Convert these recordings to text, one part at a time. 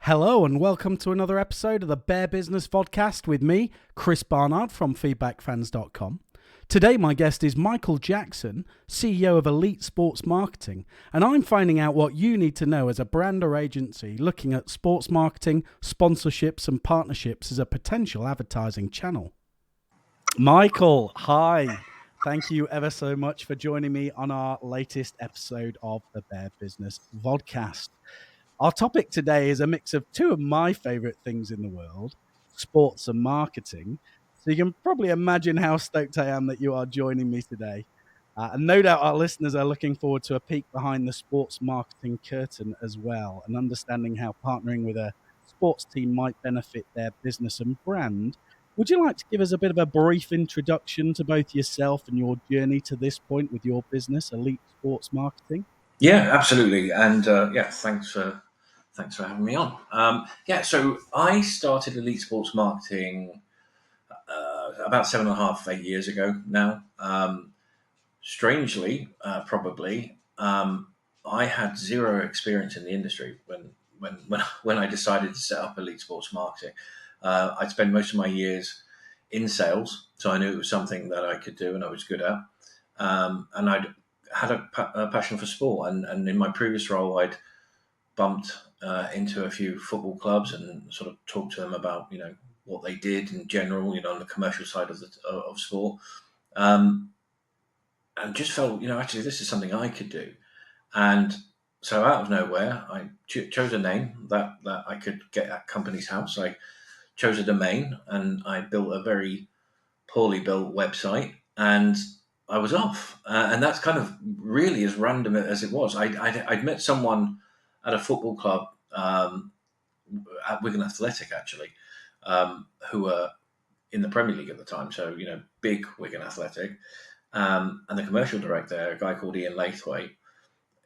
Hello and welcome to another episode of the Bear Business Podcast with me, Chris Barnard from feedbackfans.com. Today my guest is Michael Jackson, CEO of Elite Sports Marketing, and I'm finding out what you need to know as a brand or agency looking at sports marketing, sponsorships and partnerships as a potential advertising channel. Michael, hi. Thank you ever so much for joining me on our latest episode of the Bear Business Vodcast. Our topic today is a mix of two of my favorite things in the world, sports and marketing. So you can probably imagine how stoked I am that you are joining me today. And no doubt our listeners are looking forward to a peek behind the sports marketing curtain as well, and understanding how partnering with a sports team might benefit their business and brand. Would you like to give us a bit of a brief introduction to both yourself and your journey to this point with your business, Elite Sports Marketing? Yeah, absolutely, and thanks for having me on. So I started Elite Sports Marketing about 7.5, 8 years ago now. Strangely, probably, I had zero experience in the industry when I decided to set up Elite Sports Marketing. I'd spent most of my years in sales, so I knew it was something that I could do and I was good at. And I'd had a passion for sport, and in my previous role, I'd bumped into a few football clubs and sort of talked to them about what they did in general, on the commercial side of sport, um, and just felt actually this is something I could do. And so out of nowhere, I chose a name that I could get at company's house. I chose a domain, and I built a very poorly built website, and I was off. And that's kind of really as random as it was. I'd met someone at a football club, at Wigan Athletic, actually, who were in the Premier League at the time. So, big Wigan Athletic. And the commercial director, a guy called Ian Lathwaite,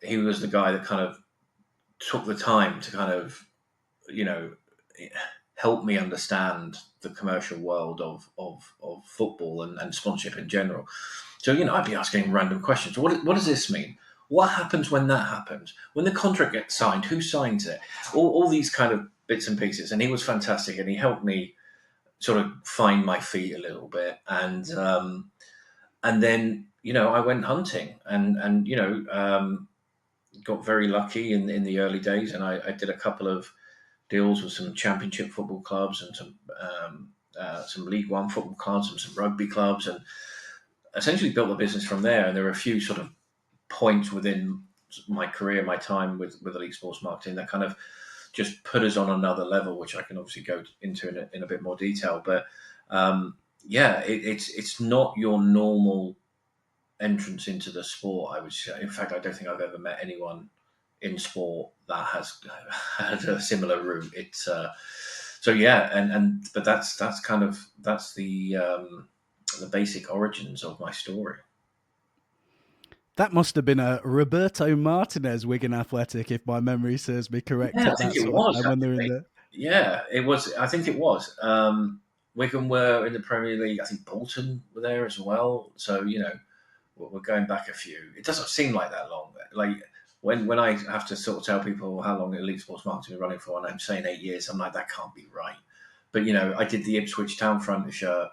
he was the guy that kind of took the time to kind of, you know, help me understand the commercial world of football and sponsorship in general. So, I'd be asking random questions. What does this mean? What happens when that happens? When the contract gets signed, who signs it? All these kind of bits and pieces. And he was fantastic, and he helped me sort of find my feet a little bit. And then, I went hunting and got very lucky in the early days. And I did a couple of deals with some championship football clubs and some League One football clubs and some rugby clubs, and essentially built a business from there. And there were a few sort of points within my career, my time with Elite Sports Marketing, that kind of just put us on another level, which I can obviously go into in a bit more detail. But it's not your normal entrance into the sport, I would say. In fact, I don't think I've ever met anyone in sport that has had a similar route. It's so yeah, but that's the basic origins of my story. That must have been a Roberto Martinez Wigan Athletic, if my memory serves me correct, Yeah, I at think that it sort of was time when they're in actually. the... Yeah, it was. I think it was. Wigan were in the Premier League. I think Bolton were there as well. So we're going back a few. It doesn't seem like that long. Like when I have to sort of tell people how long Elite Sports Marketing is running for, and I'm saying 8 years, I'm like, that can't be right. But I did the Ipswich Town Front shirt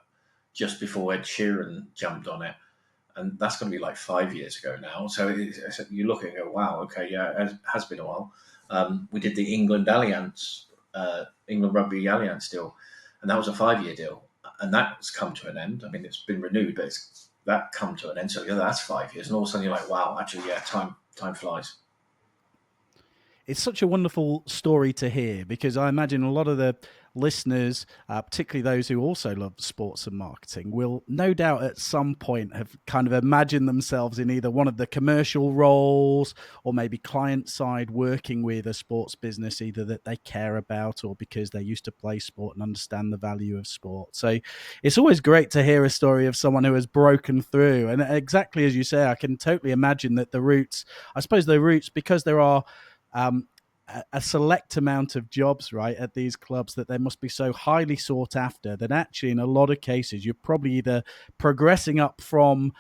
just before Ed Sheeran jumped on it, and that's going to be like 5 years ago now. So you look and go, wow, okay, yeah, it has been a while. We did the England Alliance, England Rugby Alliance deal, and that was a 5 year deal, and that's come to an end. I mean, it's been renewed, but that come to an end. So yeah, that's 5 years, and all of a sudden you're like, wow, actually, yeah, time flies. It's such a wonderful story to hear, because I imagine a lot of the listeners, particularly those who also love sports and marketing, will no doubt at some point have kind of imagined themselves in either one of the commercial roles or maybe client side working with a sports business, either that they care about or because they used to play sport and understand the value of sport. So it's always great to hear a story of someone who has broken through. And exactly as you say, I can totally imagine that I suppose the roots, because there are um, a select amount of jobs, right, at these clubs, that they must be so highly sought after that actually in a lot of cases you're probably either progressing up from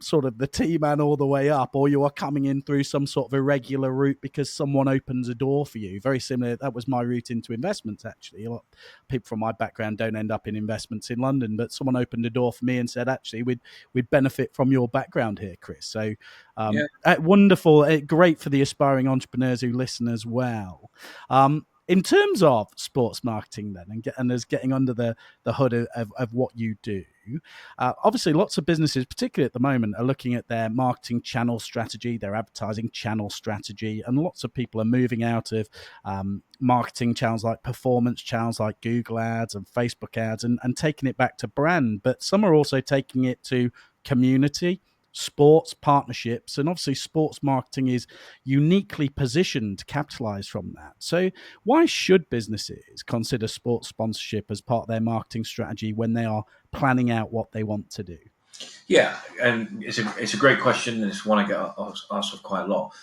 sort of the T-man all the way up, or you are coming in through some sort of irregular route because someone opens a door for you. Very similar. That was my route into investments, actually. A lot of people from my background don't end up in investments in London, but someone opened a door for me and said, actually, we'd benefit from your background here, Chris. So Yeah. wonderful, great for the aspiring entrepreneurs who listen as well. In terms of sports marketing, then, and as getting under the hood of what you do, obviously, lots of businesses, particularly at the moment, are looking at their marketing channel strategy, their advertising channel strategy, and lots of people are moving out of marketing channels like performance channels like Google ads and Facebook ads and taking it back to brand. But some are also taking it to community, sports partnerships, and obviously sports marketing is uniquely positioned to capitalize from that. So why should businesses consider sports sponsorship as part of their marketing strategy when they are planning out what they want to do? Yeah, and it's a great question, and it's one I get asked quite a lot.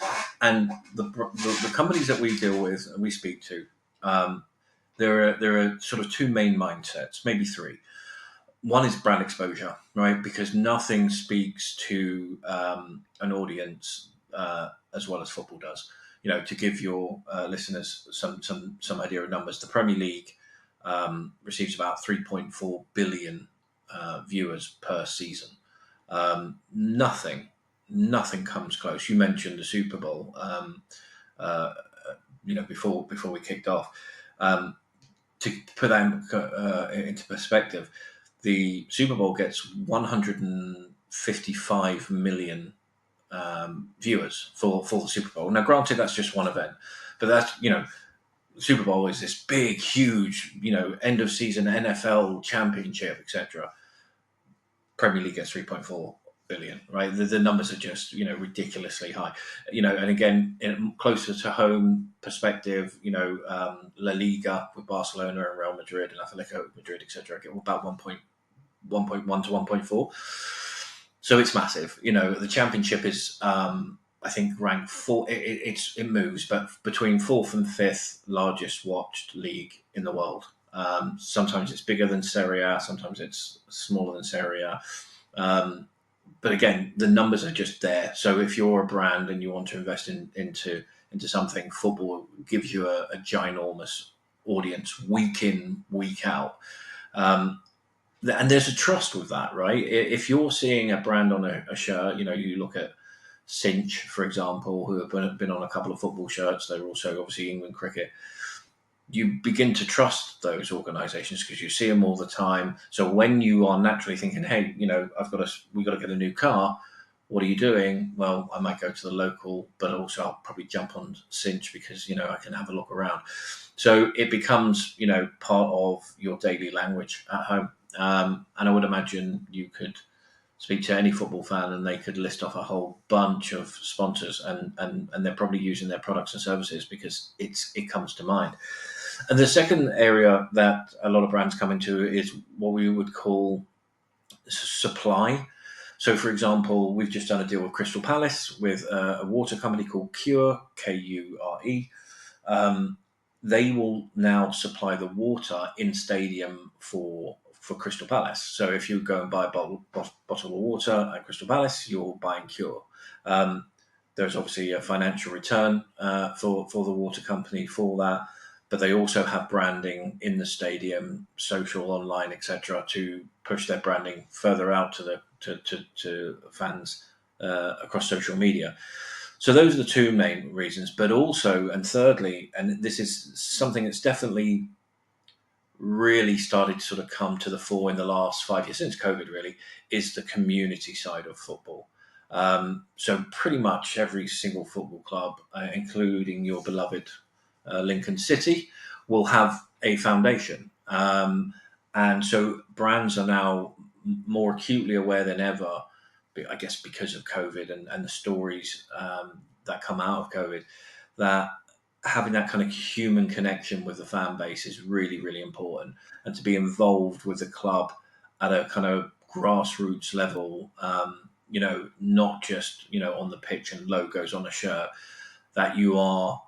And the companies that we deal with and we speak to, there are sort of two main mindsets, maybe three. One is brand exposure, right? Because nothing speaks to an audience as well as football does. To give your listeners some idea of numbers, the Premier League receives about 3.4 billion viewers per season. Nothing comes close. You mentioned the Super Bowl, uh, before we kicked off. To put that into perspective, the Super Bowl gets 155 million viewers for the Super Bowl. Now, granted, that's just one event, but that's the Super Bowl is this big, huge, end of season NFL championship, etc. Premier League gets 3.4 billion, right? The numbers are just, ridiculously high, and again, closer to home perspective, La Liga with Barcelona and Real Madrid and Atletico Madrid, etc., get about 1.1 to 1.4. So it's massive. The championship is, I think, ranked four. It moves, but between fourth and fifth largest watched league in the world. Sometimes it's bigger than Serie A, sometimes it's smaller than Serie A. But again, the numbers are just there. So if you're a brand and you want to invest into something, football gives you a ginormous audience week in, week out. And there's a trust with that, right? If you're seeing a brand on a shirt, you look at Cinch, for example, who have been on a couple of football shirts. They're also obviously England cricket. You begin to trust those organisations because you see them all the time. So when you are naturally thinking, hey, we've got to get a new car. What are you doing? Well, I might go to the local, but also I'll probably jump on Cinch because, I can have a look around. So it becomes, part of your daily language at home. And I would imagine you could speak to any football fan and they could list off a whole bunch of sponsors and they're probably using their products and services because it comes to mind. And the second area that a lot of brands come into is what we would call supply. So, for example, we've just done a deal with Crystal Palace with a water company called Cure, Kure. They will now supply the water in stadium for Crystal Palace. So if you go and buy a bottle of water at Crystal Palace, you're buying Cure. There's obviously a financial return for the water company for that, but they also have branding in the stadium, social, online, etc., to push their branding further out to fans across social media. So those are the two main reasons. But also, and thirdly, and this is something that's definitely really started to sort of come to the fore in the last 5 years since COVID, really, is the community side of football. So pretty much every single football club, including your beloved Lincoln City, will have a foundation. And so brands are now more acutely aware than ever, I guess because of COVID and the stories that come out of COVID, that having that kind of human connection with the fan base is really, really important. And to be involved with the club at a kind of grassroots level, not just, on the pitch and logos on a shirt, that you are,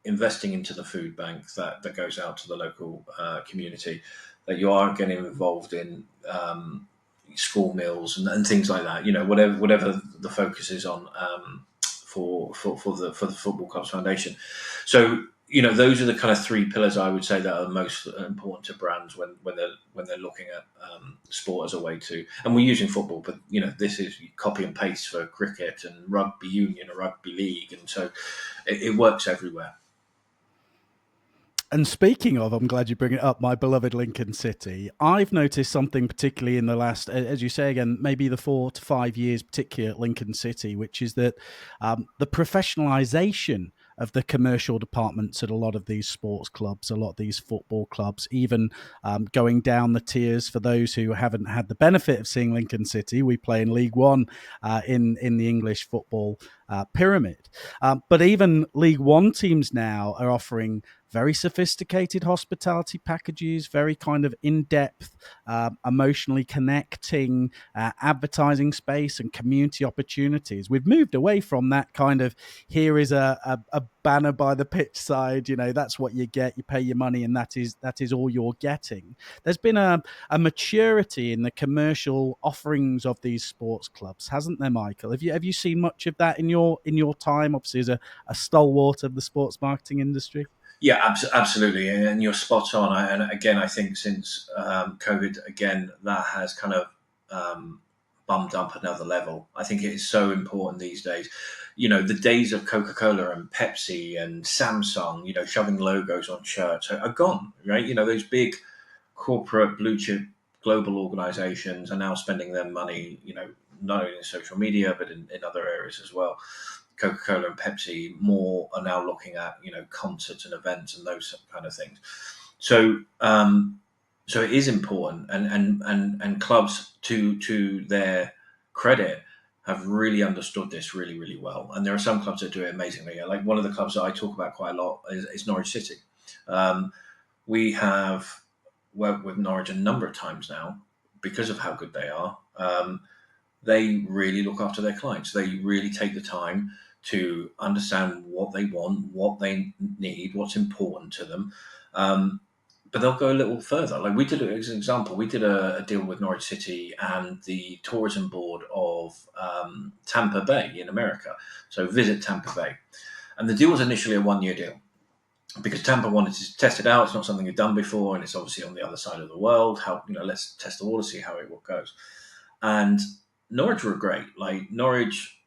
investing into the food bank that goes out to the local community, that you are getting involved in, school meals and things like that. Whatever the focus is on, for the Football Clubs Foundation. So those are the kind of three pillars I would say that are most important to brands when they're looking at sport as a way to. And we're using football, but this is copy and paste for cricket and rugby union or rugby league, and so it works everywhere. And speaking of, I'm glad you bring it up, my beloved Lincoln City. I've noticed something particularly in the last, as you say again, maybe the 4 to 5 years, particularly at Lincoln City, which is that the professionalisation of the commercial departments at a lot of these sports clubs, a lot of these football clubs, even going down the tiers for those who haven't had the benefit of seeing Lincoln City. We play in League One in the English football pyramid. But even League One teams now are offering very sophisticated hospitality packages, very kind of in-depth, emotionally connecting advertising space and community opportunities. We've moved away from that kind of, here is a banner by the pitch side, that's what you get, you pay your money and that is all you're getting. There's been a maturity in the commercial offerings of these sports clubs, hasn't there, Michael? Have you seen much of that in your time, obviously as a stalwart of the sports marketing industry? Yeah, absolutely, and you're spot on. And again, I think since COVID, again, that has kind of bumped up another level. I think it is so important these days. The days of Coca-Cola and Pepsi and Samsung, shoving logos on shirts are gone, right? Those big corporate blue chip global organizations are now spending their money, not only in social media, but in other areas as well. Coca-Cola and Pepsi more are now looking at concerts and events and those kind of things. So so it is important, and clubs to their credit have really understood this really, really well. And there are some clubs that do it amazingly. Like one of the clubs that I talk about quite a lot is Norwich City. We have worked with Norwich a number of times now because of how good they are. They really look after their clients. They really take the time to understand what they want, what they need, what's important to them. But they'll go a little further. Like we did, as an example, we did a deal with Norwich City and the tourism board of Tampa Bay in America. So Visit Tampa Bay. And the deal was initially a 1-year deal because Tampa wanted to test it out. It's not something they've done before, and it's obviously on the other side of the world. Let's test the water, see how it goes. And Norwich were great. Like Norwich,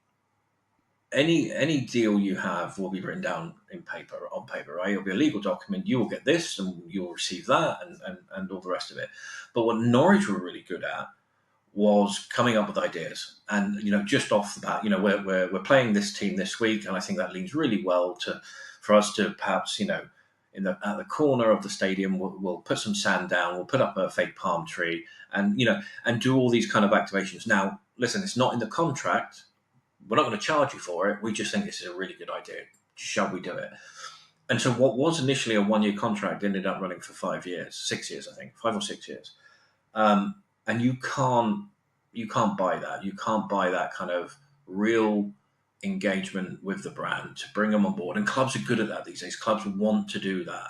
any deal you have will be written down on paper, right? It'll be a legal document. You will get this, and you'll receive that, and all the rest of it. But what Norwich were really good at was coming up with ideas, and just off the bat, we're playing this team this week, and I think that leans really well for us to perhaps at the corner of the stadium we'll put some sand down, we'll put up a fake palm tree, and and do all these kind of activations. Now, listen, it's not in the contract. We're not going to charge you for it. We just think this is a really good idea. Shall we do it? And so what was initially a 1-year contract ended up running for 5 years, 6 years, I think, 5 or 6 years. And you can't buy that. You can't buy that kind of real engagement with the brand to bring them on board. And clubs are good at that these days. Clubs want to do that.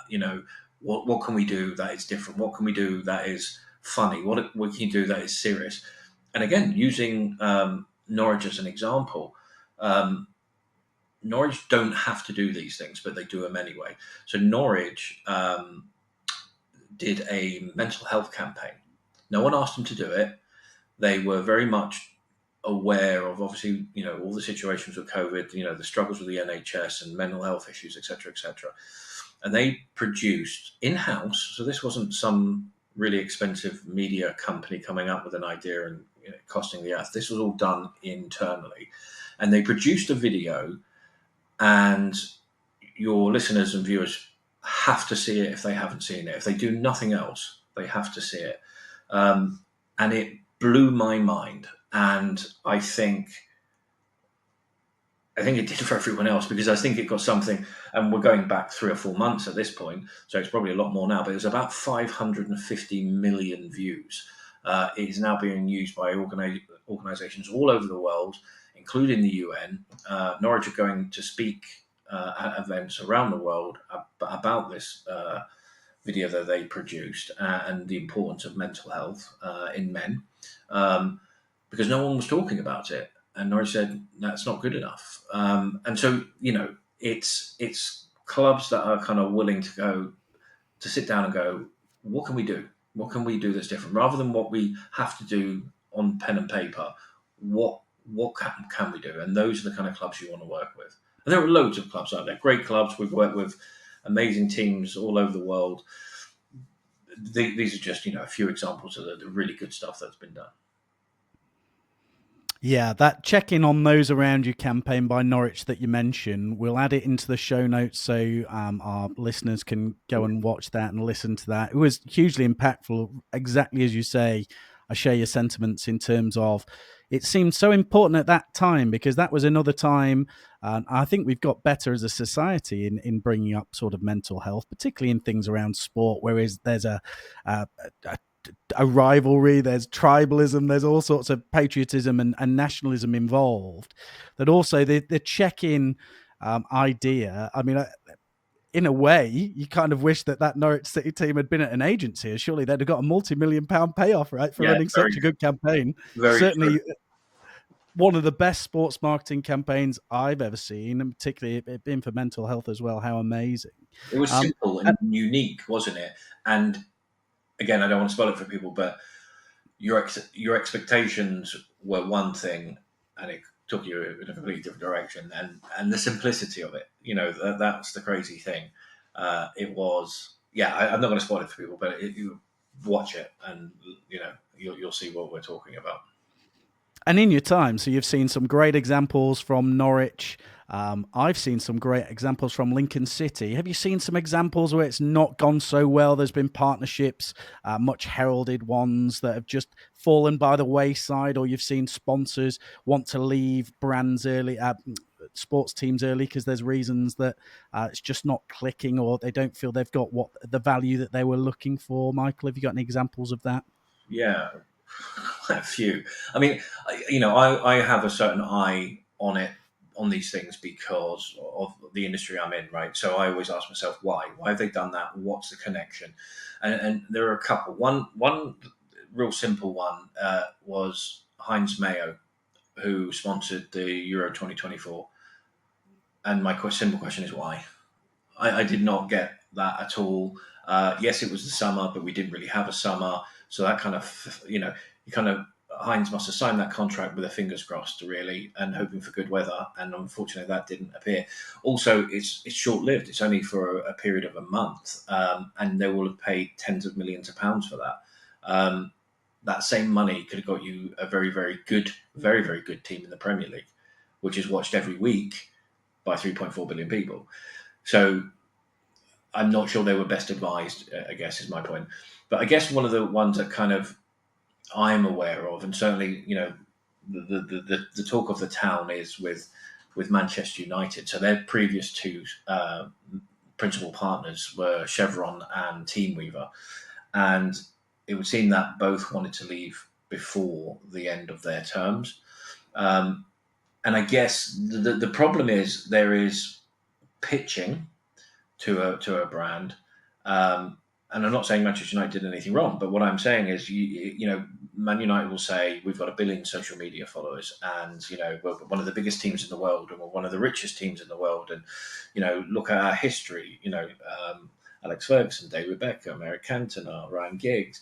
What can we do that is different? What can we do that is funny? What can you do that is serious? And again, using Norwich as an example, Norwich don't have to do these things, but they do them anyway. So Norwich did a mental health campaign. No one asked them to do it. They were very much aware of, obviously, all the situations with COVID, the struggles with the NHS and mental health issues, etc., etc. And they produced in-house. So this wasn't some really expensive media company coming up with an idea and costing the earth. This was all done internally, and they produced a video. And your listeners and viewers have to see it if they haven't seen it. If they do nothing else, they have to see it. And it blew my mind. And I think it did for everyone else, because I think it got something, and we're going back 3 or 4 months at this point, so it's probably a lot more now, but it was about 550 million views. It is now being used by organizations all over the world, including the UN. Norwich are going to speak at events around the world about this video that they produced, and the importance of mental health in men, um, because no one was talking about it. And Norwich said that's not good enough. And so, it's clubs that are kind of willing to go to sit down and go, what can we do? What can we do that's different? Rather than what we have to do on pen and paper, what can we do? And those are the kind of clubs you want to work with. And there are loads of clubs out there, great clubs. We've worked with amazing teams all over the world. These are just a few examples of the really good stuff that's been done. Yeah, that check-in on those around you campaign by Norwich that you mentioned, we'll add it into the show notes so our listeners can go and watch that and listen to that. It was hugely impactful, exactly as you say. I share your sentiments in terms of it seemed so important at that time, because that was another time. I think we've got better as a society in bringing up sort of mental health, particularly in things around sport, whereas there's a rivalry, there's tribalism, there's all sorts of patriotism and nationalism involved. That also the check-in idea. I mean, in a way, you kind of wish that Norwich City team had been at an agency. Surely they'd have got a multi-million-pound payoff, right, for Yeah, running such a good campaign. very true. Certainly one of the best sports marketing campaigns I've ever seen, and particularly it being for mental health as well. How amazing! It was Um, simple and unique, wasn't it? And again, I don't want to spoil it for people, but your expectations were one thing, and it took you in a completely different direction. And the simplicity of it, that's the crazy thing. It was, yeah. I'm not going to spoil it for people, but you watch it, and you'll see what we're talking about. And in your time, so you've seen some great examples from Norwich. I've seen some great examples from Lincoln City. Have you seen some examples where it's not gone so well? There's been partnerships, much heralded ones that have just fallen by the wayside, or you've seen sponsors want to leave brands early, sports teams early, because there's reasons that it's just not clicking, or they don't feel they've got what the value that they were looking for. Michael, have you got any examples of that? Yeah, a few. I mean, I have a certain eye on these things because of the industry I'm in, right? So I always ask myself, why? Why have they done that? What's the connection? And there are a couple. One real simple one was Heinz Mayo, who sponsored the Euro 2024. And my simple question is why? I did not get that at all. Yes, it was the summer, but we didn't really have a summer. So that kind of, you kind of, Heinz must have signed that contract with their fingers crossed, really, and hoping for good weather. And unfortunately, that didn't appear. Also, it's short lived. It's only for a period of a month, and they will have paid tens of millions of pounds for that. That same money could have got you a very, very, very good team in the Premier League, which is watched every week by 3.4 billion people. So I'm not sure they were best advised, I guess is my point. But I guess one of the ones that kind of I'm aware of, and certainly, the talk of the town is with Manchester United. So their previous two principal partners were Chevron and Teamweaver. And it would seem that both wanted to leave before the end of their terms. Um, and I guess the problem is there is pitching to a brand. And I'm not saying Manchester United did anything wrong, but what I'm saying is, Man United will say we've got 1 billion social media followers, and we're one of the biggest teams in the world, and we're one of the richest teams in the world, and look at our history. Alex Ferguson, David Beckham, Eric Cantona, Ryan Giggs,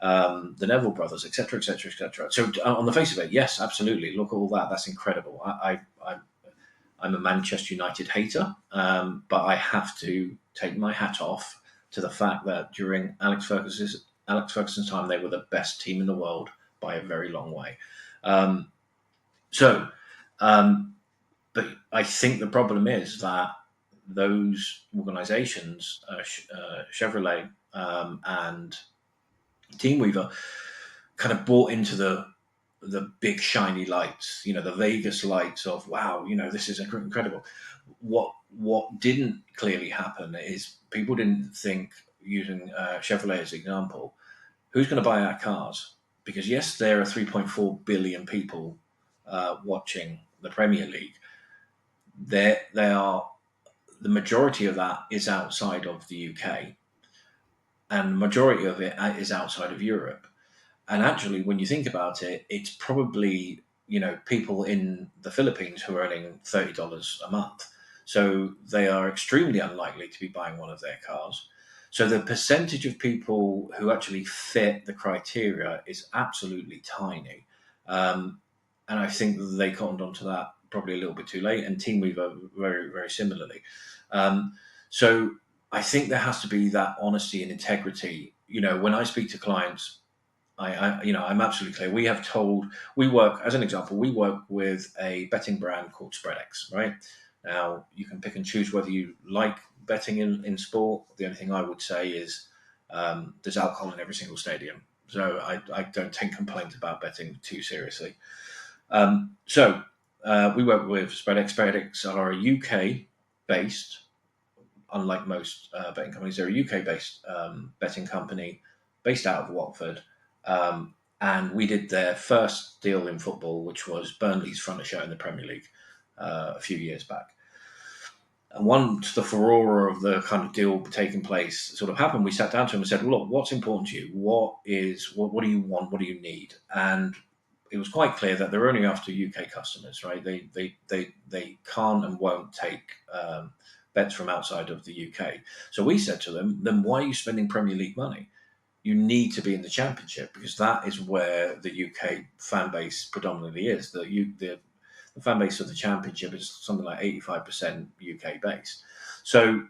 the Neville brothers, etc., etc., etc. So on the face of it, yes, absolutely. Look at all that. That's incredible. I'm a Manchester United hater, but I have to take my hat off to the fact that during Alex Ferguson's time, they were the best team in the world by a very long way. Um, so, um, but I think the problem is that those organisations, Chevrolet and Teamweaver, kind of bought into the big shiny lights, the Vegas lights of wow, this is incredible. What didn't clearly happen is people didn't think, using Chevrolet as an example, who's going to buy our cars? Because yes, there are 3.4 billion people watching the Premier League. They are, the majority of that is outside of the UK. and the majority of it is outside of Europe. And actually, when you think about it, it's probably, people in the Philippines who are earning $30 a month. So they are extremely unlikely to be buying one of their cars. So the percentage of people who actually fit the criteria is absolutely tiny. Um, and I think they cottoned onto that probably a little bit too late, and Team Weaver very, very similarly. Um, so I think there has to be that honesty and integrity. When I speak to clients, I'm absolutely clear. We work, as an example, we work with a betting brand called SpreadX, right? Now, you can pick and choose whether you like betting in sport. The only thing I would say is there's alcohol in every single stadium. So I don't take complaints about betting too seriously. We work with SpreadX. SpreadX are a UK based, unlike most betting companies, they're a UK based betting company based out of Watford. And we did their first deal in football, which was Burnley's front of show in the Premier League a few years back. And once the furore of the kind of deal taking place sort of happened, we sat down to him and said, "Look, what's important to you? What do you want? What do you need?" And it was quite clear that they're only after UK customers, right? They can't and won't take bets from outside of the UK. So we said to them, "Then why are you spending Premier League money? You need to be in the Championship, because that is where the UK fan base predominantly is. The fan base of the Championship is something like 85% UK based." So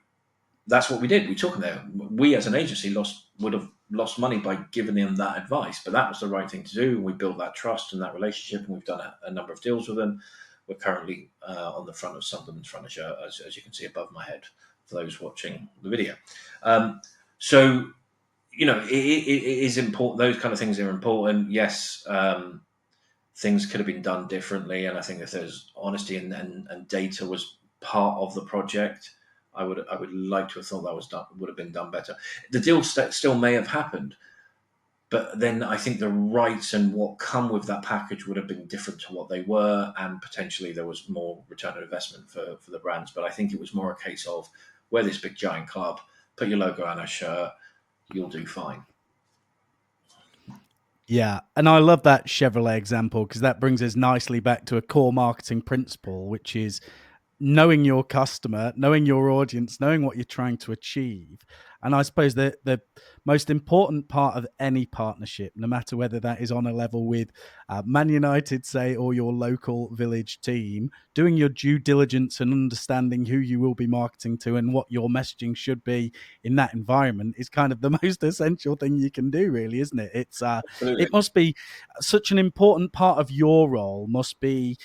that's what we did. We took them there. We, as an agency, would have lost money by giving them that advice, but that was the right thing to do. We built that trust and that relationship, and we've done a number of deals with them. We're currently on the front of Sunderland's front of shirt, as you can see above my head, for those watching the video. Um, so, it is important. Those kind of things are important. Yes, things could have been done differently, and I think if there's honesty and data was part of the project, I would like to have thought that would have been done better. The deal still may have happened, but then I think the rights and what come with that package would have been different to what they were, and potentially there was more return on investment for the brands. But I think it was more a case of, we're this big giant club, put your logo on our shirt, you'll do fine. Yeah, and I love that Chevrolet example, because that brings us nicely back to a core marketing principle, which is knowing your customer, knowing your audience, knowing what you're trying to achieve. And I suppose the most important part of any partnership, no matter whether that is on a level with Man United, say, or your local village team, doing your due diligence and understanding who you will be marketing to and what your messaging should be in that environment is kind of the most essential thing you can do, really, isn't it? Absolutely. It must be such an important part of your role, must be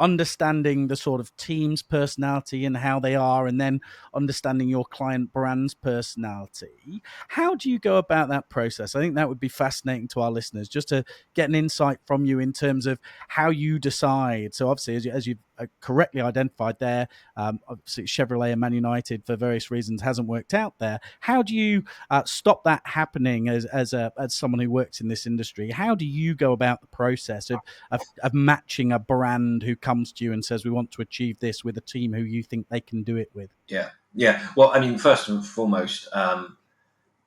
understanding the sort of team's personality and how they are, and then understanding your client brand's personality. How do you go about that process? I think that would be fascinating to our listeners, just to get an insight from you in terms of how you decide. So obviously, as you've correctly identified there, obviously Chevrolet and Man United, for various reasons, hasn't worked out there. How do you stop that happening as someone who works in this industry? How do you go about the process of matching a brand who comes to you and says, we want to achieve this, with a team who you think they can do it with? Yeah, yeah. Well, I mean, first and foremost,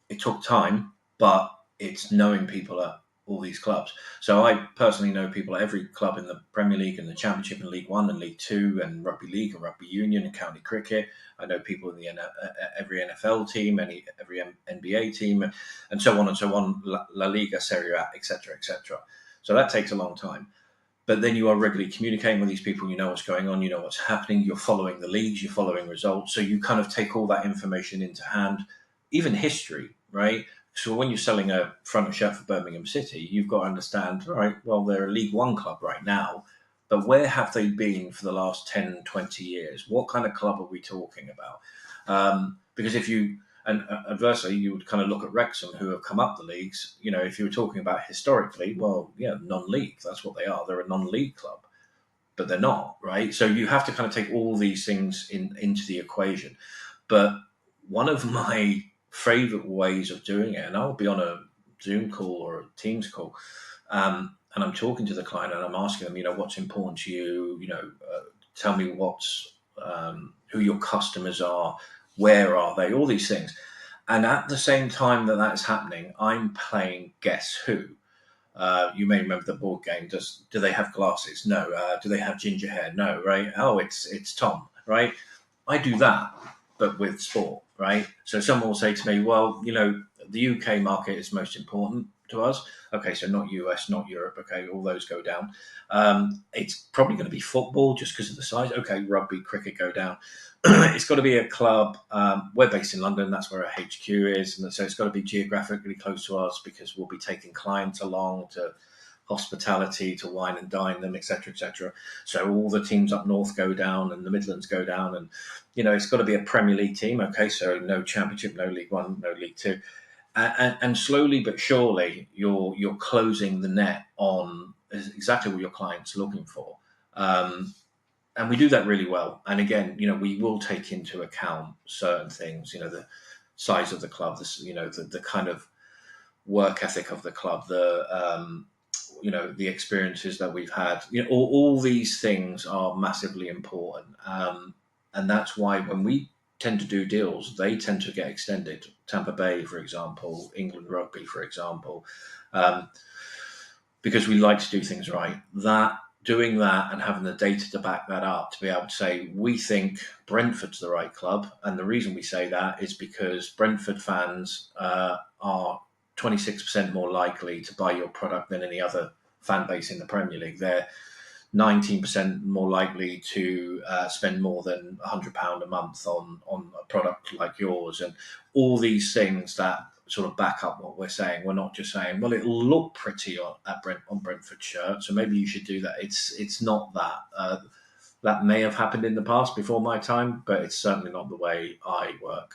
it took time, but it's knowing people at all these clubs. So I personally know people at every club in the Premier League and the Championship and League One and League Two and Rugby League and Rugby Union and County Cricket. I know people in the every NFL team, every NBA team, and so on and so on. La Liga, Serie A, etc., etc. So that takes a long time. But then you are regularly communicating with these people. You know what's going on. You know what's happening. You're following the leagues. You're following results. So you kind of take all that information into hand, even history, right? So when you're selling a front of shirt for Birmingham City, you've got to understand, all right, well, they're a League One club right now, but where have they been for the last 10, 20 years? What kind of club are we talking about? Because if you, and adversely, you would kind of look at Wrexham, who have come up the leagues. If you were talking about historically, well, yeah, non-league, that's what they are. They're a non-league club, but they're not, right? So you have to kind of take all these things into the equation. But one of my favorite ways of doing it, and I'll be on a Zoom call or a Teams call, and I'm talking to the client and I'm asking them, what's important to you, tell me who your customers are, where are they, all these things. And at the same time that that's happening, I'm playing Guess Who. You may remember the board game. Do they have glasses? No. Do they have ginger hair? No. Right? Oh, it's Tom. Right? I do that, but with sport. Right? So someone will say to me, "Well, the UK market is most important to us." Okay, so not US, not Europe. Okay, all those go down. It's probably going to be football just because of the size. Okay, rugby, cricket go down. It's got to be a club. We're based in London. That's where our HQ is, and so it's got to be geographically close to us because we'll be taking clients along to hospitality, to wine and dine them, etc., etc. So all the teams up north go down, and the Midlands go down, and it's got to be a Premier League team. Okay, so no Championship, no League One, no League Two, and slowly but surely you're closing the net on exactly what your client's looking for. And we do that really well. And again, we will take into account certain things, the size of the club, the kind of work ethic of the club, the experiences that we've had. All these things are massively important. And that's why when we tend to do deals, they tend to get extended. Tampa Bay, for example, England Rugby, for example, um, because we like to do things right. Doing that and having the data to back that up to be able to say we think Brentford's the right club, and the reason we say that is because Brentford fans are 26% more likely to buy your product than any other fan base in the Premier League. They're 19% more likely to spend more than £100 a month on a product like yours, and all these things that sort of back up what we're saying. We're not just saying, well, it'll look pretty on Brentford shirt, so maybe you should do that. It's not that. That may have happened in the past before my time, but it's certainly not the way I work.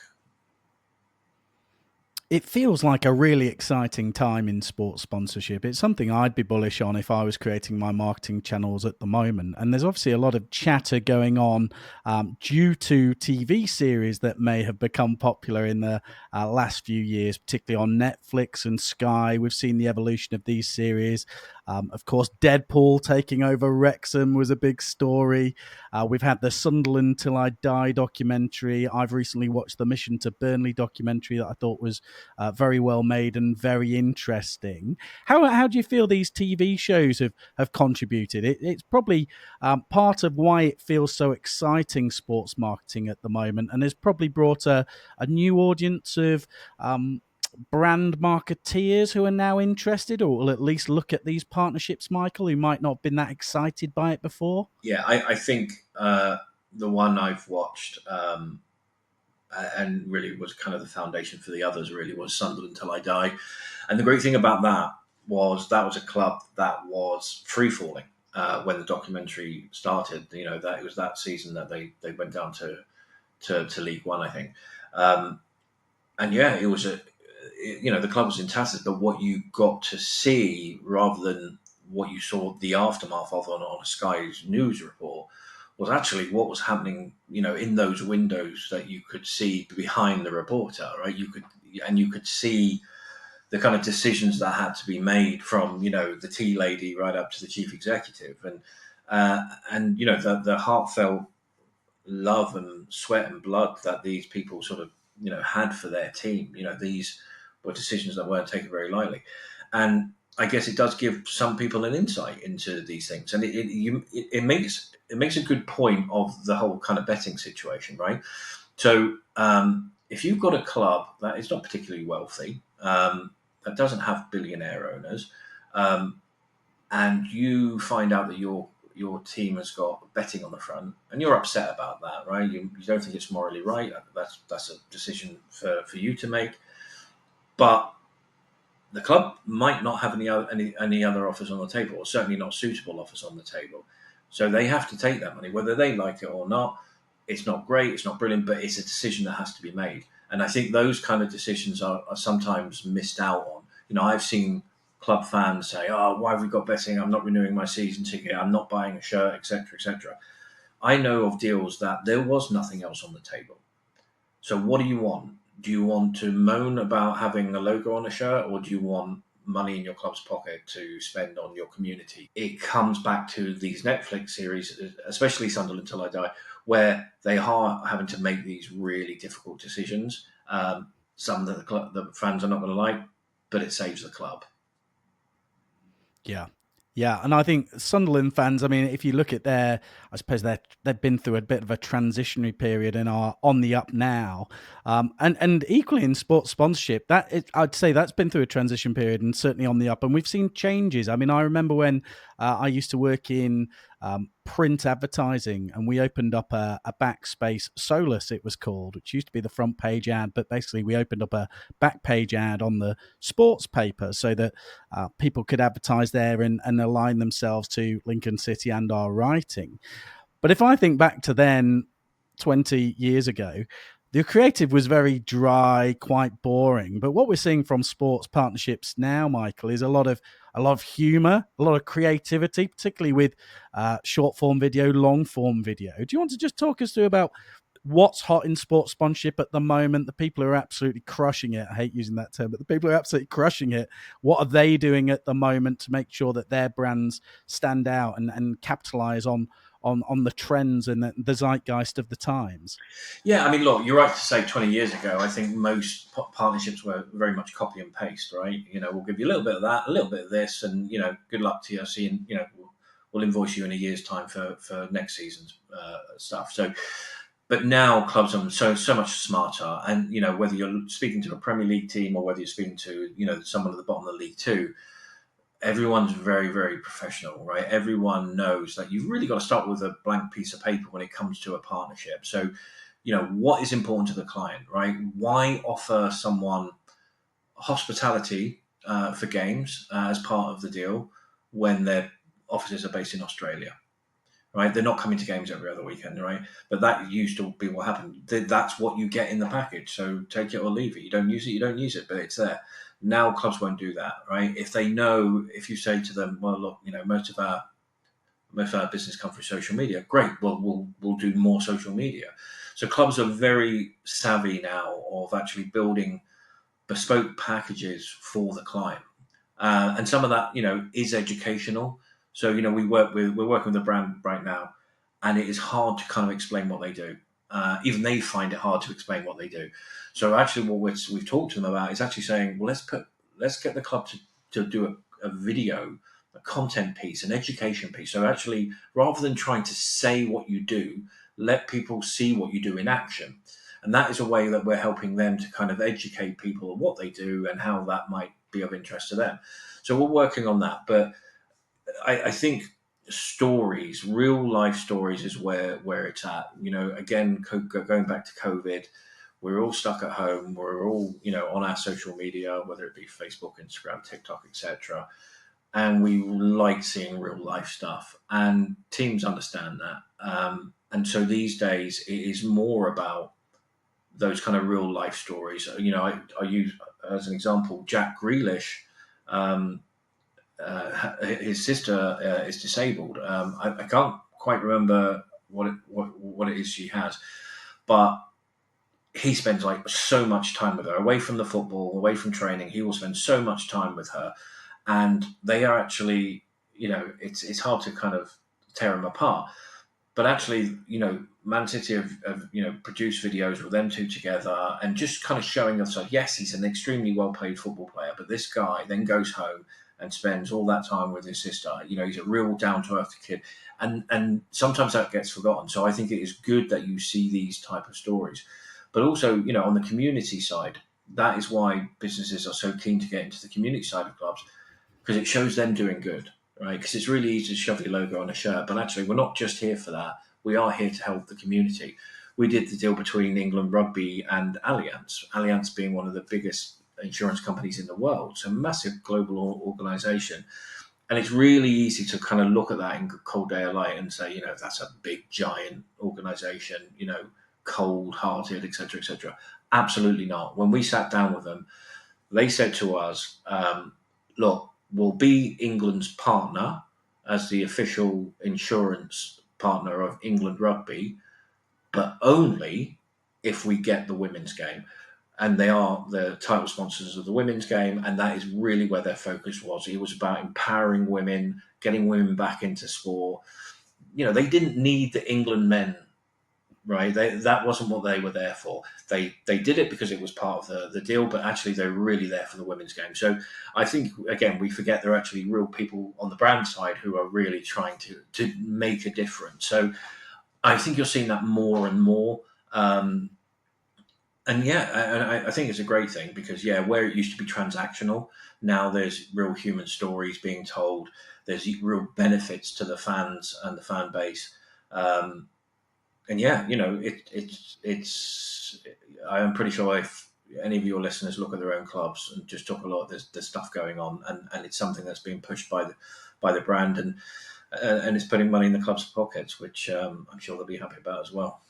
It feels like a really exciting time in sports sponsorship. It's something I'd be bullish on if I was creating my marketing channels at the moment. And there's obviously a lot of chatter going on due to TV series that may have become popular in the last few years, particularly on Netflix and Sky. We've seen the evolution of these series. Of course, Deadpool taking over Wrexham was a big story. We've had the Sunderland Till I Die documentary. I've recently watched the Mission to Burnley documentary that I thought was very well made and very interesting. How do you feel these TV shows have contributed? It's probably part of why it feels so exciting, sports marketing at the moment, and has probably brought a new audience of brand marketeers who are now interested, or will at least look at these partnerships, Michael, who might not have been that excited by it before. Yeah, I think the one I've watched and really was kind of the foundation for the others really was Sunderland Till I Die. And the great thing about that was a club that was free falling when the documentary started. That it was that season that they went down to League One, I think. And yeah, it was the club was fantastic, but what you got to see rather than what you saw the aftermath of on a Sky's news report was actually what was happening, in those windows that you could see behind the reporter, right? You could see the kind of decisions that had to be made from, the tea lady right up to the chief executive, and the heartfelt love and sweat and blood that these people sort of had for their team. These were decisions that weren't taken very lightly, and I guess it does give some people an insight into these things, and it makes a good point of the whole kind of betting situation, right? So if you've got a club that is not particularly wealthy, that doesn't have billionaire owners, um, and you find out that your team has got betting on the front, and you're upset about that, right? You don't think it's morally right. That's a decision for you to make, but the club might not have any other offers on the table, or certainly not suitable offers on the table. So they have to take that money, whether they like it or not. It's not great, it's not brilliant, but it's a decision that has to be made. And I think those kind of decisions are sometimes missed out on. I've seen club fans say, "Oh, why have we got betting? I'm not renewing my season ticket. I'm not buying a shirt, etc., etc." I know of deals that there was nothing else on the table. So what do you want? Do you want to moan about having a logo on a shirt, or do you want money in your club's pocket to spend on your community? It comes back to these Netflix series, especially Sunderland Till I Die, where they are having to make these really difficult decisions. some that the fans are not going to like, but it saves the club. Yeah. Yeah, and I think Sunderland fans, I mean, if you look at I suppose they've been through a bit of a transitionary period and are on the up now. And equally in sports sponsorship, I'd say that's been through a transition period and certainly on the up. And we've seen changes. I mean, I remember when I used to work in print advertising, and we opened up a backspace Solus, it was called, which used to be the front page ad, but basically we opened up a back page ad on the sports paper so that people could advertise there and align themselves to Lincoln City and our writing. But if I think back to then, 20 years ago, the creative was very dry, quite boring. But what we're seeing from sports partnerships now, Michael, is a lot of humor, a lot of creativity, particularly with short form video, long form video. Do you want to just talk us through about what's hot in sports sponsorship at the moment? The people who are absolutely crushing it. I hate using that term, but the people who are absolutely crushing it, what are they doing at the moment to make sure that their brands stand out and capitalize on the trends and the zeitgeist of the times? Yeah, I mean, look, you're right to say 20 years ago, I think most partnerships were very much copy and paste, right? We'll give you a little bit of that, a little bit of this, and, good luck to you. Seeing, we'll invoice you in a year's time for next season's stuff. So, but now clubs are so much smarter, and whether you're speaking to a Premier League team or whether you're speaking to someone at the bottom of the League Two, everyone's very, very professional, right? Everyone knows that you've really got to start with a blank piece of paper when it comes to a partnership. So, what is important to the client, right? Why offer someone hospitality for games as part of the deal when their offices are based in Australia? Right, they're not coming to games every other weekend, right? But that used to be what happened. That's what you get in the package. So take it or leave it. You don't use it, you don't use it, but it's there. Now clubs won't do that, right? If you say to them, well, look, most of our business come through social media. Great. Well, we'll do more social media. So clubs are very savvy now of actually building bespoke packages for the client, and some of that, is educational. So, we're working with a brand right now, and it is hard to kind of explain what they do. Even they find it hard to explain what they do. So, actually, what we've talked to them about is actually saying, well, let's get the club to do a video, a content piece, an education piece. So, actually, rather than trying to say what you do, let people see what you do in action. And that is a way that we're helping them to kind of educate people on what they do and how that might be of interest to them. So we're working on that. But I think stories, real life stories, is where it's at. Again, going back to COVID, we're all stuck at home. We're all, on our social media, whether it be Facebook, Instagram, TikTok, etc. And we like seeing real life stuff. And teams understand that. And so these days, it is more about those kind of real life stories. I use as an example Jack Grealish. Um, his sister is disabled. I can't quite remember what it is she has, but he spends like so much time with her, away from the football, away from training. He will spend so much time with her, and they are actually, it's hard to kind of tear them apart. But actually, Man City have produced videos with them two together and just kind of showing us that, yes, he's an extremely well-paid football player, but this guy then goes home and spends all that time with his sister. He's a real down-to-earth kid. And sometimes that gets forgotten. So I think it is good that you see these type of stories. But also, on the community side, that is why businesses are so keen to get into the community side of clubs, because it shows them doing good, right? Because it's really easy to shove your logo on a shirt, but actually we're not just here for that. We are here to help the community. We did the deal between England Rugby and Allianz, Allianz being one of the biggest insurance companies in the world, so massive global organisation. And it's really easy to kind of look at that in cold daylight and say, that's a big, giant organisation, cold-hearted, etc., etc. Absolutely not. When we sat down with them, they said to us, look, we'll be England's partner as the official insurance partner of England Rugby, but only if we get the women's game. And they are the title sponsors of the women's game, and that is really where their focus was. It was about empowering women, getting women back into sport. They didn't need the England men right? That wasn't what they were there for. They did it because it was part of the deal, but actually they were really there for the women's game. So I think again we forget there are actually real people on the brand side who are really trying to make a difference. So I think you're seeing that more and more. Um, and yeah, I think it's a great thing because yeah, where it used to be transactional, now there's real human stories being told. There's real benefits to the fans and the fan base. Um, and yeah, it's. I'm pretty sure if any of your listeners look at their own clubs and just talk a lot, there's stuff going on, and it's something that's being pushed by the brand, and it's putting money in the club's pockets, which I'm sure they'll be happy about as well.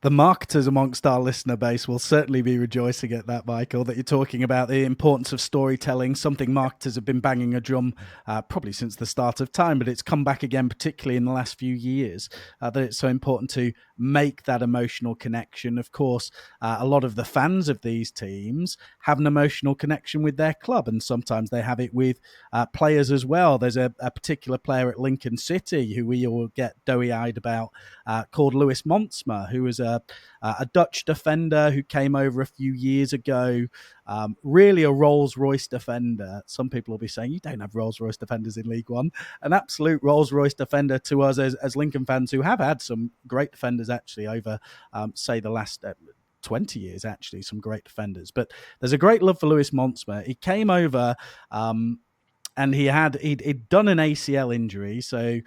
The marketers amongst our listener base will certainly be rejoicing at that, Michael, that you're talking about the importance of storytelling, something marketers have been banging a drum probably since the start of time, but it's come back again, particularly in the last few years, that it's so important to make that emotional connection. Of course, a lot of the fans of these teams have an emotional connection with their club, and sometimes they have it with players as well. There's a particular player at Lincoln City who we all get doughy-eyed about called Lewis Montsma, who was a Dutch defender who came over a few years ago. Really a Rolls-Royce defender. Some people will be saying, you don't have Rolls-Royce defenders in League One. An absolute Rolls-Royce defender to us as Lincoln fans who have had some great defenders actually over, say, the last 20 years, actually, some great defenders. But there's a great love for Lewis Montsma. He came over and he'd done an ACL injury, so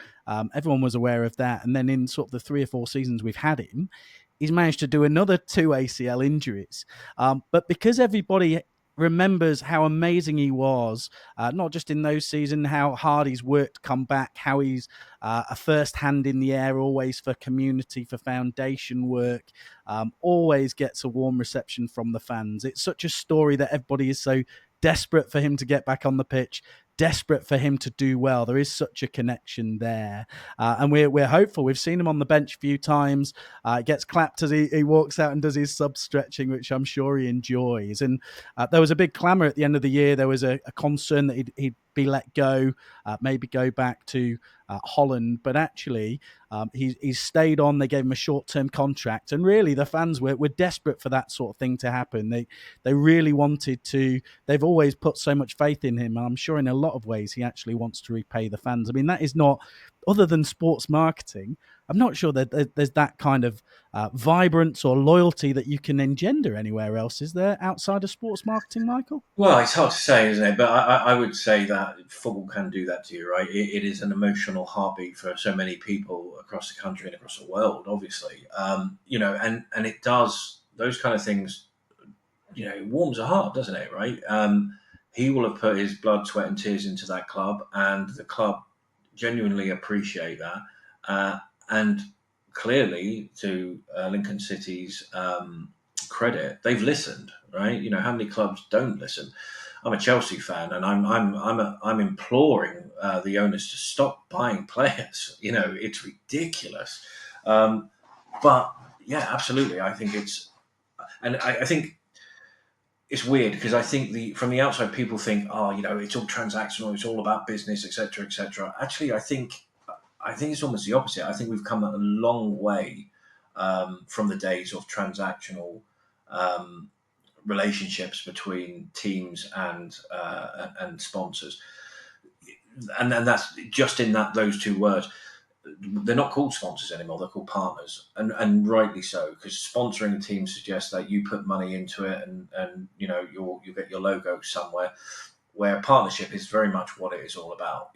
everyone was aware of that. And then in sort of the 3 or 4 seasons we've had him, he's managed to do another 2 ACL injuries. But because everybody remembers how amazing he was, not just in those seasons, how hard he's worked to come back, how he's a first hand in the air, always for community, for foundation work, always gets a warm reception from the fans. It's such a story that everybody is so desperate for him to get back on the pitch, desperate for him to do well. There is such a connection there. And we're hopeful. We've seen him on the bench a few times. Gets clapped as he walks out and does his sub stretching, which I'm sure he enjoys. And there was a big clamour at the end of the year. There was a concern that he'd be let go, maybe go back to Holland. But actually, he's stayed on. They gave him a short-term contract. And really, the fans were desperate for that sort of thing to happen. They really wanted to. They've always put so much faith in him. And I'm sure in a lot of ways, he actually wants to repay the fans. I mean, that is not, other than sports marketing, I'm not sure that there's that kind of vibrance or loyalty that you can engender anywhere else. Is there outside of sports marketing, Michael? Well, it's hard to say, isn't it? But I would say that football can do that to you, right? It is an emotional heartbeat for so many people across the country and across the world, obviously. And it does those kind of things. It warms a heart, doesn't it? Right? He will have put his blood, sweat, and tears into that club, and the club genuinely appreciate that. And clearly, to Lincoln City's credit, they've listened, right? How many clubs don't listen? I'm a Chelsea fan, and I'm imploring the owners to stop buying players. It's ridiculous. But yeah, absolutely, I think and I think it's weird because I think from the outside people think, oh, it's all transactional, it's all about business, etc., etc. Actually, I think it's almost the opposite. I think we've come a long way from the days of transactional um, relationships between teams and sponsors, and that's just in those two words. They're not called sponsors anymore; they're called partners, and rightly so, because sponsoring a team suggests that you put money into it, and you'll get your logo somewhere. Where partnership is very much what it is all about.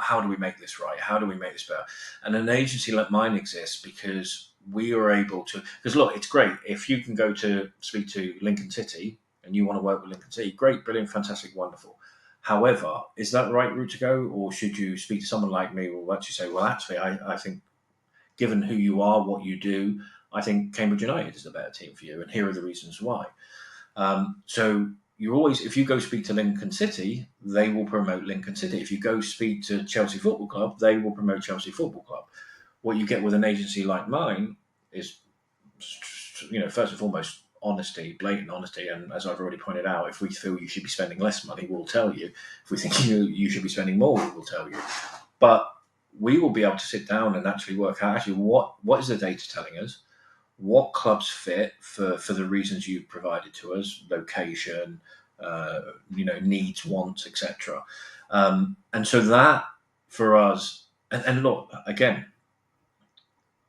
How do we make this right? How do we make this better? And an agency like mine exists because we are able to. Because look, it's great if you can go to speak to Lincoln City and you want to work with Lincoln City. Great, brilliant, fantastic, wonderful. However, is that the right route to go, or should you speak to someone like me who will actually say, well, actually, I think given who you are, what you do, I think Cambridge United is the better team for you, and here are the reasons why. So if you go speak to Lincoln City, they will promote Lincoln City. If you go speak to Chelsea Football Club, they will promote Chelsea Football Club. What you get with an agency like mine is, first and foremost, honesty, blatant honesty. And as I've already pointed out, if we feel you should be spending less money, we'll tell you. If we think you should be spending more, we will tell you. But we will be able to sit down and actually work out actually what is the data telling us, what clubs fit for the reasons you've provided to us, location, needs, wants, etc. And so that for us, and look, again,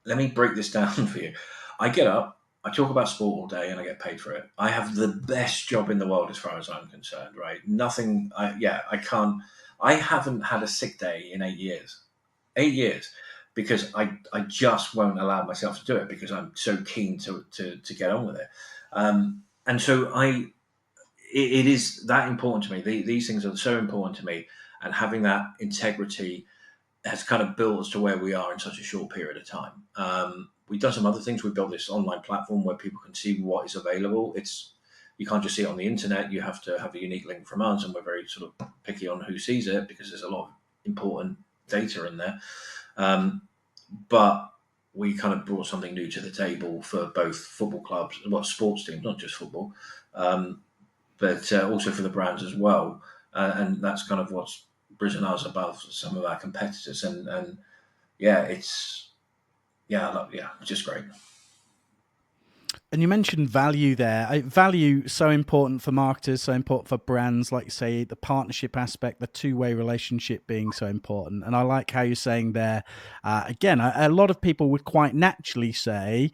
let me break this down for you. I get up, I talk about sport all day, and I get paid for it. I have the best job in the world as far as I'm concerned, right? Nothing, I can't, I haven't had a sick day in 8 years. 8 years. Because I just won't allow myself to do it because I'm so keen to get on with it. And so it is that important to me. These things are so important to me. And having that integrity has kind of built us to where we are in such a short period of time. We've done some other things. We've built this online platform where people can see what is available. You can't just see it on the internet. You have to have a unique link from us, and we're very sort of picky on who sees it because there's a lot of important data in there. But we kind of brought something new to the table for both football clubs, well, sports teams, not just football, but also for the brands as well. And that's kind of what's risen us above some of our competitors. And yeah, it's just great. And you mentioned value there. Value so important for marketers, so important for brands. Like you say, the partnership aspect, the two-way relationship being so important. And I like how you're saying there. Again, a lot of people would quite naturally say,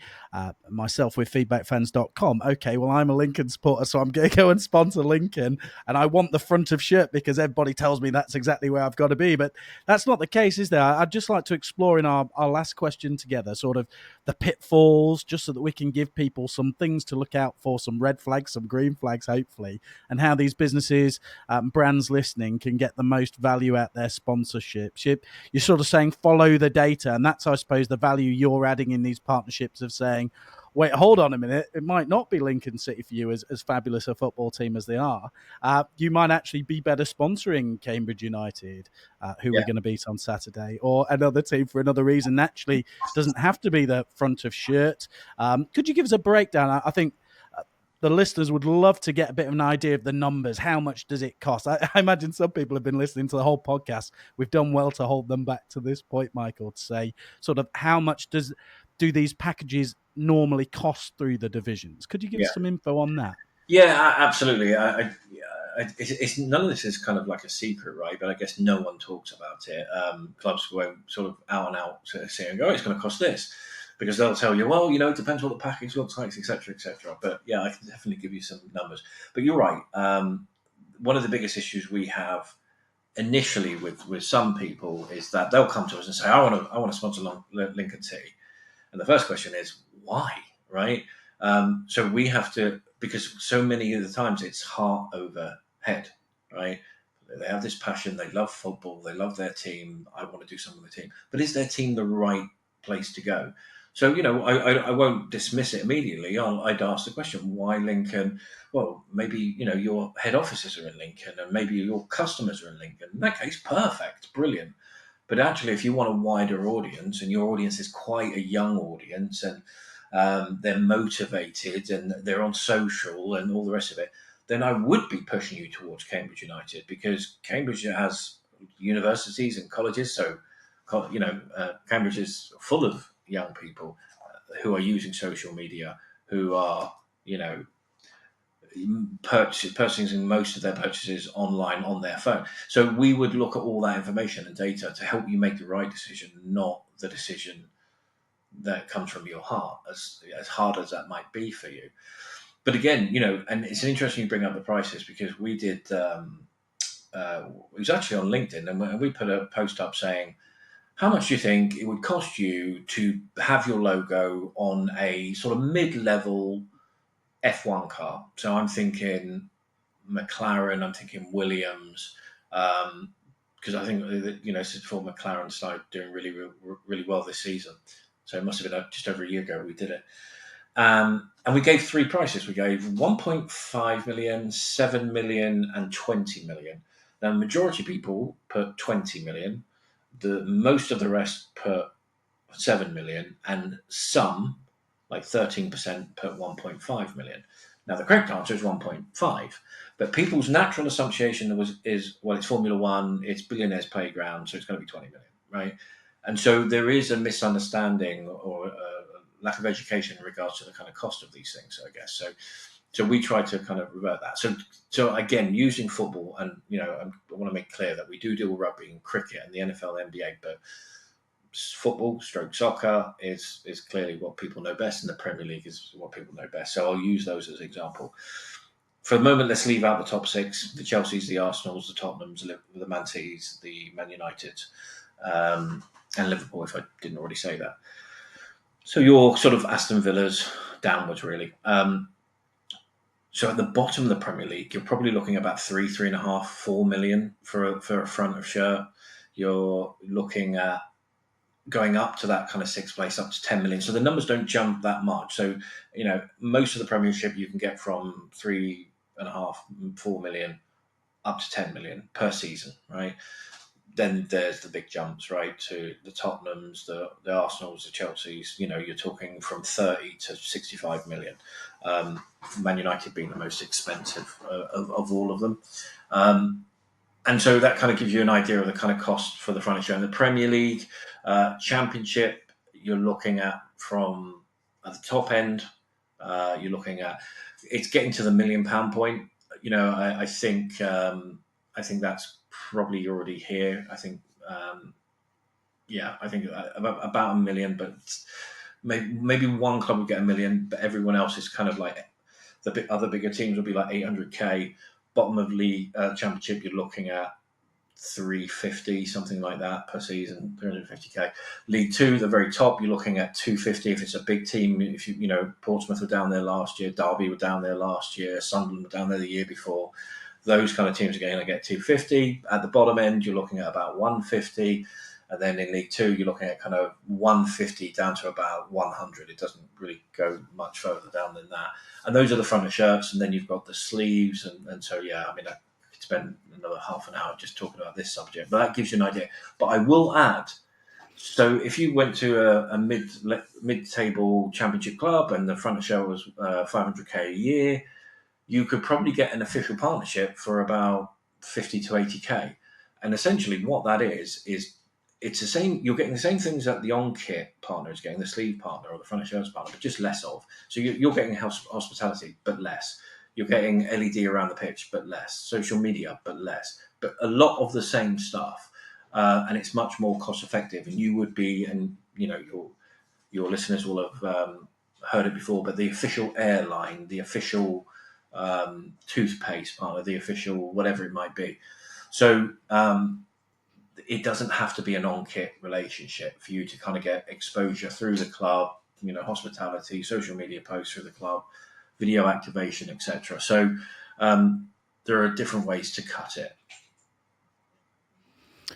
myself with feedbackfans.com, okay, well, I'm a Lincoln supporter, so I'm going to go and sponsor Lincoln, and I want the front of shirt because everybody tells me that's exactly where I've got to be. But that's not the case, is there? I'd just like to explore in our last question together, sort of the pitfalls, just so that we can give people some things to look out for, some red flags, some green flags, hopefully, and how these businesses, brands listening can get the most value out their sponsorship. You're sort of saying follow the data, and that's, I suppose, the value you're adding in these partnerships of saying, wait, hold on a minute, it might not be Lincoln City for you, as fabulous a football team as they are. You might actually be better sponsoring Cambridge United, who Yeah, we're going to beat on Saturday, or another team for another reason. Naturally, doesn't have to be the front of shirt. Could you give us a breakdown? I think the listeners would love to get a bit of an idea of the numbers. How much does it cost? I imagine some people have been listening to the whole podcast. We've done well to hold them back to this point, Michael, to say sort of how much do these packages normally cost through the divisions? Could you give yeah, us some info on that? yeah, absolutely. It's none of this is kind of like a secret, right? But I guess no one talks about it. Clubs won't sort of out and out saying, "Oh, it's going to cost this," because they'll tell you, "Well, it depends what the package looks like, etc., etc." But yeah, I can definitely give you some numbers. But you're right. One of the biggest issues we have initially with some people is that they'll come to us and say, I want to sponsor Lincoln City," and the first question is why, right? So we have to, because so many of the times it's heart over head, right? They have this passion, they love football, they love their team. I want to do something with the team, but is their team the right place to go? So I won't dismiss it immediately. I'd ask the question, why Lincoln? Well, maybe your head offices are in Lincoln, and maybe your customers are in Lincoln. In that case, perfect, brilliant. But actually, if you want a wider audience, and your audience is quite a young audience, and they're motivated and they're on social and all the rest of it, then I would be pushing you towards Cambridge United, because Cambridge has universities and colleges. So, Cambridge is full of young people who are using social media, who are, you know, purchasing most of their purchases online on their phone. So we would look at all that information and data to help you make the right decision, not the decision that comes from your heart, as hard as that might be for you. But again, and it's interesting you bring up the prices, because we did. It was actually on LinkedIn, and we put a post up saying, "How much do you think it would cost you to have your logo on a sort of mid-level F1 car?" So I'm thinking McLaren, I'm thinking Williams, because I think since before McLaren started doing really, really, really well this season. So it must have been just over a year ago we did it. And we gave three prices. We gave 1.5 million, 7 million, and 20 million. Now, the majority of people put 20 million. Most of the rest put 7 million, and some, like 13%, put 1.5 million. Now, the correct answer is 1.5, but people's natural assumption is, well, it's Formula One, it's billionaires' playground, so it's going to be 20 million, right? And so there is a misunderstanding or a lack of education in regards to the kind of cost of these things, I guess. So we try to kind of revert that. So again, using football, and I want to make clear that we do deal with rugby and cricket and the NFL, NBA, but football, stroke soccer is clearly what people know best, and the Premier League is what people know best. So I'll use those as an example. For the moment, let's leave out the top six: the Chelseas, the Arsenals, the Tottenhams, the Man Cities, the Man United, and Liverpool. If I didn't already say that. So your sort of Aston Villas downwards, really. So at the bottom of the Premier League, you're probably looking at about 3.5, 4 million for a front of shirt. You're looking at going up to that kind of sixth place, up to 10 million. So the numbers don't jump that much. So, most of the Premiership you can get from 3.5, 4 million up to 10 million per season, right? Then there's the big jumps, right, to the Tottenhams, the Arsenals, the Chelseas. You're talking from 30 to 65 million. Man United being the most expensive of all of them. And so that kind of gives you an idea of the kind of cost for the front show. In the Premier League, Championship, you're looking at from at the top end, you're looking at it's getting to the £1 million point. I think that's probably already here. I think, I think about 1 million, but maybe one club would get 1 million, but everyone else is kind of like the other bigger teams will be like 800k. Bottom of league championship, you're looking at 350, something like that per season, 350k. League Two, the very top, you're looking at 250 if it's a big team. If Portsmouth were down there last year, Derby were down there last year, Sunderland were down there the year before. Those kind of teams are going to get 250. At the bottom end, you're looking at about 150. And then in League Two, you're looking at kind of 150 down to about 100. It doesn't really go much further down than that. And those are the front of shirts. And then you've got the sleeves. And so, I could spend another half an hour just talking about this subject. But that gives you an idea. But I will add, so if you went to a mid-table championship club and the front of shirt was 500k a year, you could probably get an official partnership for about 50 to 80k. And essentially what that is it's the same. You're getting the same things that the on-kit partner is getting, the sleeve partner or the front of shirts partner, but just less of. So you're getting hospitality, but less. You're getting LED around the pitch, but less. Social media, but less. But a lot of the same stuff, and it's much more cost-effective. And you would be, and your listeners will have heard it before, but the official airline, the official toothpaste partner, the official whatever it might be. So it doesn't have to be an on-kit relationship for you to kind of get exposure through the club, hospitality, social media posts through the club, video activation, etc. So there are different ways to cut it.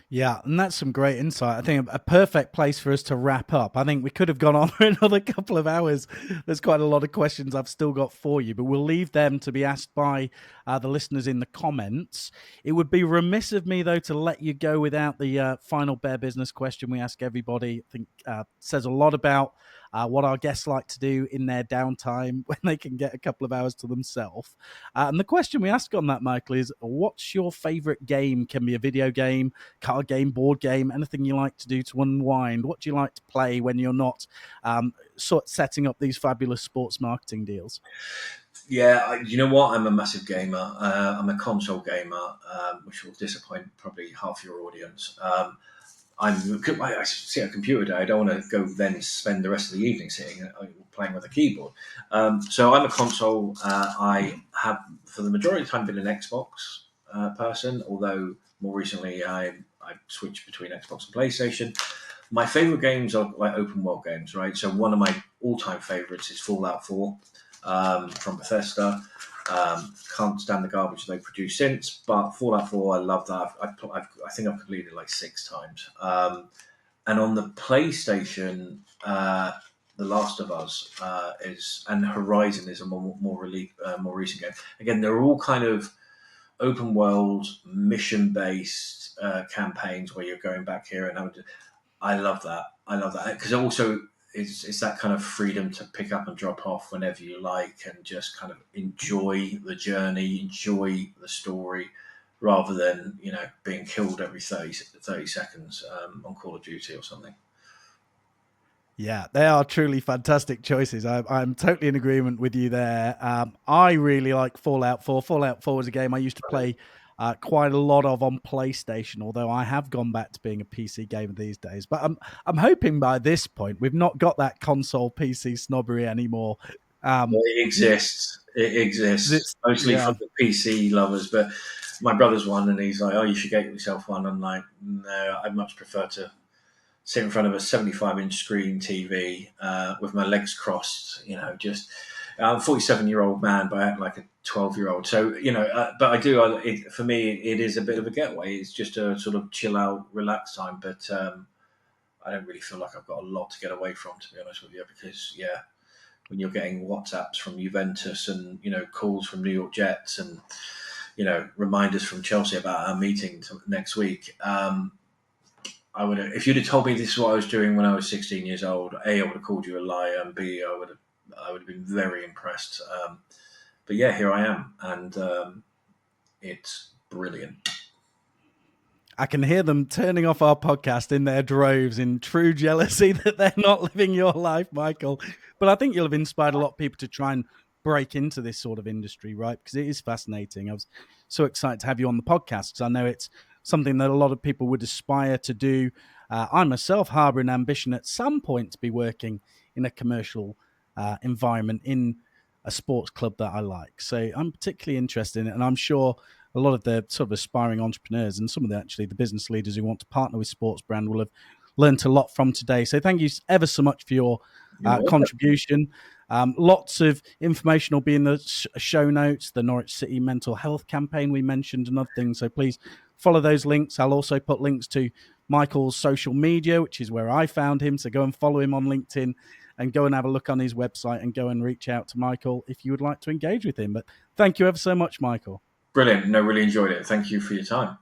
Yeah, and that's some great insight. I think a perfect place for us to wrap up. I think we could have gone on for another couple of hours. There's quite a lot of questions I've still got for you, but we'll leave them to be asked by the listeners in the comments. It would be remiss of me, though, to let you go without the final bare business question we ask everybody. I think says a lot about what our guests like to do in their downtime when they can get a couple of hours to themselves. And the question we ask on that, Michael, is what's your favorite game? Can be a video game, card game, board game, anything you like to do to unwind. What do you like to play when you're not sort of setting up these fabulous sports marketing deals? Yeah, you know what? I'm a massive gamer. I'm a console gamer, which will disappoint probably half your audience. I see a computer day. I don't want to go then spend the rest of the evening sitting playing with a keyboard. So I'm a console. I have, for the majority of the time, been an Xbox person, although more recently I've switched between Xbox and PlayStation. My favorite games are like open world games, right? So one of my all-time favorites is Fallout 4 from Bethesda. Can't stand the garbage they've produced since, but Fallout 4, I love that. I think I've completed it like 6 times. And on the PlayStation, The Last of Us and Horizon is a more recent game. Again, they're all kind of open world, mission based campaigns where you're going back here and having to. I love that because also it's that kind of freedom to pick up and drop off whenever you like and just kind of enjoy the journey, enjoy the story, rather than being killed every 30 seconds on Call of Duty or something. Yeah, they are truly fantastic choices. I'm totally in agreement with you there. I really like Fallout 4. Fallout 4 was a game I used to play quite a lot of on PlayStation, although I have gone back to being a PC gamer these days. But I'm hoping by this point we've not got that console PC snobbery anymore. It exists. It exists mostly Yeah. for the PC lovers, but my brother's one, and he's like, "Oh, you should get yourself one." I'm like, "No, I'd much prefer to sit in front of a 75-inch screen TV with my legs crossed." Just I'm a 47-year-old man, but I act like a 12-year-old. So but I do. For me, it is a bit of a getaway. It's just a sort of chill out, relax time. But I don't really feel like I've got a lot to get away from, to be honest with you, because when you're getting WhatsApps from Juventus and calls from New York Jets and reminders from Chelsea about our meeting next week. I would have, if you'd have told me this is what I was doing when I was 16 years old. A, I would have called you a liar, and B, I would have been very impressed. But yeah, here I am, and it's brilliant. I can hear them turning off our podcast in their droves in true jealousy that they're not living your life, Michael. But I think you'll have inspired a lot of people to try and break into this sort of industry, right? Because it is fascinating. I was so excited to have you on the podcast because I know it's something that a lot of people would aspire to do. I myself harbour an ambition at some point to be working in a commercial environment in a sports club that I like. So I'm particularly interested in it, and I'm sure a lot of the sort of aspiring entrepreneurs and some of the business leaders who want to partner with Sports Brand will have learnt a lot from today. So thank you ever so much for your contribution. Lots of information will be in the show notes, the Norwich City mental health campaign we mentioned and other things. So please follow those links. I'll also put links to Michael's social media, which is where I found him. So go and follow him on LinkedIn and go and have a look on his website and go and reach out to Michael if you would like to engage with him. But thank you ever so much, Michael. Brilliant. No, really enjoyed it. Thank you for your time.